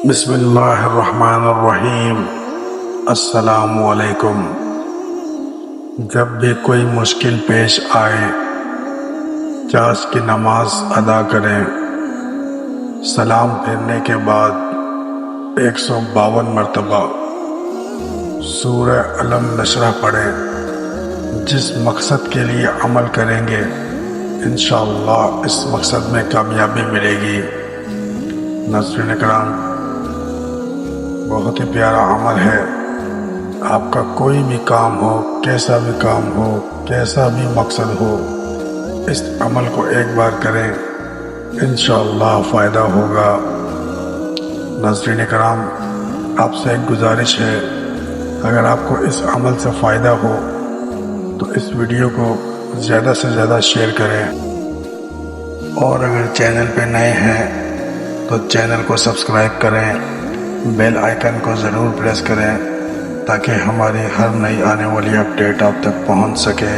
بسم اللہ الرحمن الرحیم۔ السلام علیکم۔ جب بھی کوئی مشکل پیش آئے، چاش کی نماز ادا کریں۔ سلام پھیرنے کے بعد 152 مرتبہ سورہ الم نشرح پڑھیں۔ جس مقصد کے لیے عمل کریں گے انشاءاللہ اس مقصد میں کامیابی ملے گی۔ ناظرین کرام، بہت ہی پیارا عمل ہے۔ آپ کا کوئی بھی کام ہو، کیسا بھی کام ہو، کیسا بھی مقصد ہو، اس عمل کو ایک بار کریں، انشاءاللہ فائدہ ہوگا۔ ناظرین کرام، آپ سے ایک گزارش ہے، اگر آپ کو اس عمل سے فائدہ ہو تو اس ویڈیو کو زیادہ سے زیادہ شیئر کریں، اور اگر چینل پہ نئے ہیں تو چینل کو سبسکرائب کریں، بیل آئیکن کو ضرور پریس کریں تاکہ ہماری ہر نئی آنے والی اپڈیٹ آپ تک پہنچ سکے۔